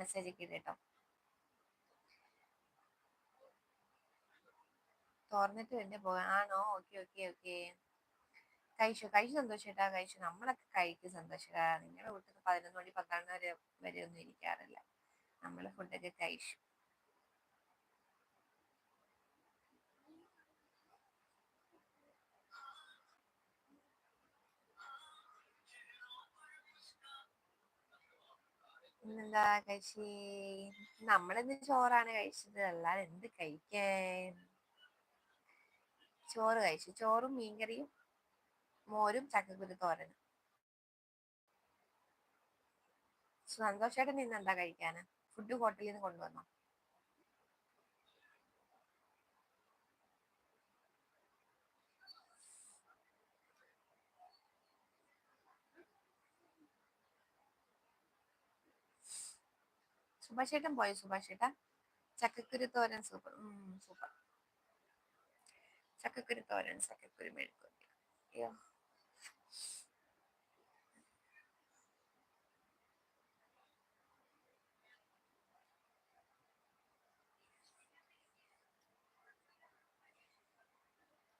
Message ഒക്കെ കേട്ടോ. തുറന്നിട്ട് തന്നെ പോകാം. ആണോ? Okay okay okay. കഴിച്ചു സന്തോഷേട്ടാ, കഴിച്ചു. നമ്മളൊക്കെ കഴിക്കും സന്തോഷേട്ടാ. നിങ്ങളുടെ വീട്ടിൽ 11 മണി 12 വരെ ഒന്നും ഇരിക്കാറില്ല. നമ്മള് ഫുഡൊക്കെ കഴിച്ചു. ഇന്നെന്താ കഴിച്ചേ? നമ്മളിന്ന് ചോറാണ് കഴിച്ചത്, അല്ലാതെ എന്ത് കഴിക്കാൻ. ചോറ് കഴിച്ചു. ചോറും മീൻകറിയും മോരും ചക്കക്കുരു തോരനും. സന്തോഷേട്ടൻ ഇന്ന് എന്താ കഴിക്കാന്? ഫുഡ് ഹോട്ടലിൽ നിന്ന് കൊണ്ടുവന്നോ? സുഭാഷ് ചേട്ടൻ പോയോ? സുഭാഷ് ചേട്ടാ, ചക്കക്കുരു തോരൻ സൂപ്പർ. സൂപ്പർ. ചക്കക്കുരു തോരൻ, ചക്കക്കുരു മെഴുക്കുവരട്ടി. അയ്യോ.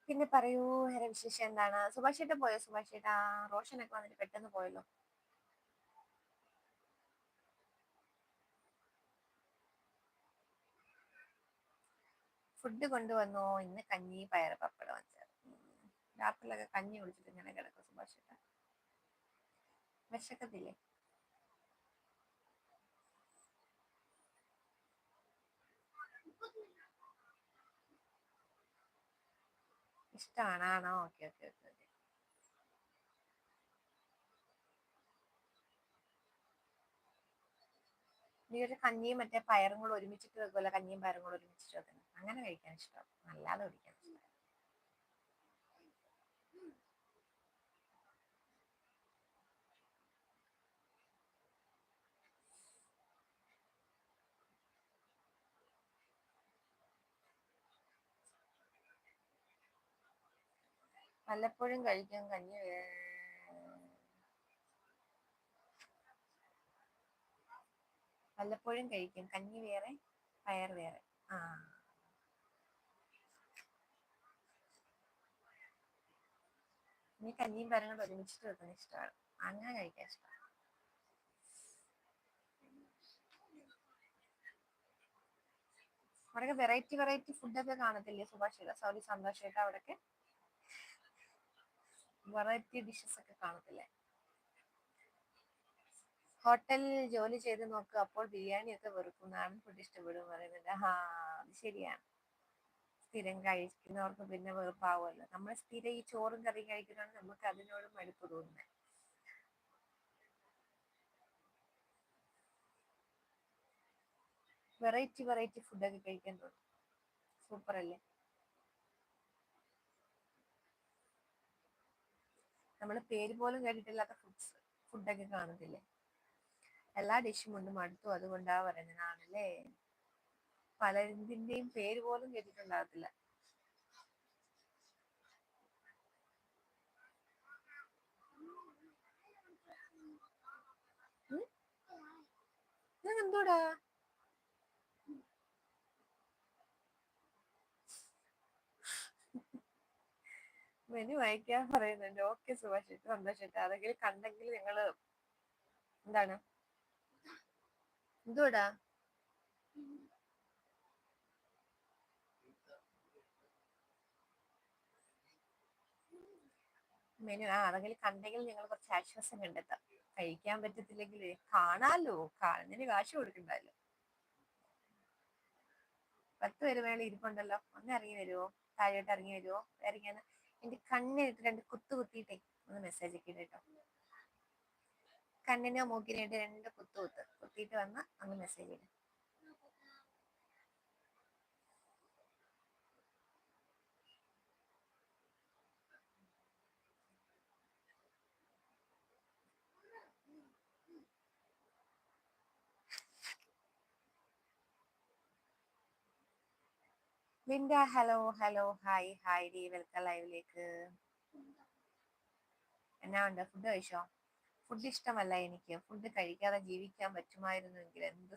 പിന്നെ പറയൂ, വേറെ വിശേഷം എന്താണ്? സുഭാഷ് ചേട്ടൻ പോയോ? സുഭാഷ് ചേട്ടാ, റോഷനൊക്കെ വന്നിട്ട് പെട്ടെന്ന് പോയല്ലോ. ഫുഡ് കൊണ്ടുവന്നോ? ഇന്ന് കഞ്ഞി പയറ് പപ്പടം അച്ചാർ. രാത്രിയിലൊക്കെ കഞ്ഞി കുടിച്ചിട്ട് ഇങ്ങനെ കിടക്കും സുഭാഷ് ചേട്ടാ. വിശക്കത്തില്ലേ? ഇഷ്ടമാണ്. ആണോ? Okay okay okay okay. നീ ഒരു കഞ്ഞിയും മറ്റേ പയറും കൂടെ ഒരുമിച്ചിട്ട് വെക്കുമല്ലോ, കഞ്ഞിയും പയറും കൂടെ ഒരുമിച്ചിട്ട് വെക്കുന്നത്, അങ്ങനെ കഴിക്കാൻ ഇഷ്ടം, അല്ലാതെ കുടിക്കാൻ ഇഷ്ടം. വല്ലപ്പോഴും കഴിക്കും കഞ്ഞി. വല്ലപ്പോഴും കഴിക്കും കഞ്ഞി വേറെ പയർ വേറെ. ആ, ഇനി കഞ്ഞിയും പയറും കൂടെ ഒരുമിച്ചിട്ട് വെക്കുന്ന ഇഷ്ടമാണ്, അങ്ങനെ കഴിക്കാൻ ഇഷ്ടമാണ്. അവിടെയൊക്കെ വെറൈറ്റി വെറൈറ്റി ഫുഡൊക്കെ കാണത്തില്ലേ സുഭാഷ്? സോറി സന്തോഷ് ചേട്ടാ, അവിടെയൊക്കെ വെറൈറ്റി ഡിഷസ് ഒക്കെ കാണത്തില്ലേ? ഹോട്ടലിൽ ജോലി ചെയ്ത് നോക്കുക, അപ്പോൾ ബിരിയാണി ഒക്കെ വെറുക്കും, നാടൻ ഫുഡ് ഇഷ്ടപ്പെടും പറയുന്നുണ്ട്. ആ, അത് ശരിയാണ്. സ്ഥിരം കഴിക്കുന്നവർക്ക് പിന്നെ വെറുപ്പാവുമല്ലോ. നമ്മൾ സ്ഥിരം ഈ ചോറും കറിയും കഴിക്കുന്നതാണ് നമുക്ക് അതിനോട് മടുപ്പ് തോന്നുന്നത്. വെറൈറ്റി വെറൈറ്റി ഫുഡൊക്കെ കഴിക്കാൻ തോന്നും. സൂപ്പർ അല്ലേ? നമ്മൾ പേര് പോലും കേട്ടിട്ടില്ലാത്ത ഫുഡൊക്കെ കാണത്തില്ലേ? എല്ലാ ഡിഷും കൊണ്ട് മടുത്തു, അതുകൊണ്ടാ പറയുന്നതാണല്ലേ. പലതിന്റെയും പേര് പോലും കേട്ടിട്ടുണ്ടാകത്തില്ല. എന്തോടാ മെനു വായിക്കാൻ പറയുന്നുണ്ട്. ഓക്കെ സുഭാഷ്, സന്തോഷിട്ട് അതെങ്കിലും കണ്ടെങ്കിൽ ഞങ്ങള് എന്താണ് എന്തോടാ മെനു. അതെങ്കിലും കണ്ടെങ്കിൽ ഞങ്ങൾ കുറച്ച് ആശ്വാസം കണ്ടെത്താം. കഴിക്കാൻ പറ്റത്തില്ലെങ്കിൽ കാണാലോ, കാണുന്നതിന് കാശ് കൊടുക്കണ്ടല്ലോ. 10 പേര് മേലെ ഇരിപ്പുണ്ടല്ലോ, ഒന്ന് ഇറങ്ങി വരുവോ? താഴോട്ട് ഇറങ്ങി വരുവോ? ഇറങ്ങിയാണ് എന്റെ കണ്ണിനിട്ട് 2 കുത്തു കുത്തിയിട്ടേ ഒന്ന് മെസ്സേജ് ഒക്കെ കേട്ടോ. കണ്ണിനോ മൂക്കിനായിട്ട് 2 കുത്തിയിട്ട് വന്ന് ഒന്ന് മെസ്സേജ് ഇടും. Linda, hello hello, hi hi D, welcome ലൈവിലേക്ക്. എന്നാ ഉണ്ട്? ഫുഡ് കഴിച്ചോ? ഫുഡ് ഇഷ്ടമല്ല എനിക്ക്. ഫുഡ് കഴിക്കാതെ ജീവിക്കാൻ പറ്റുമായിരുന്നുവെങ്കിൽ എന്ത്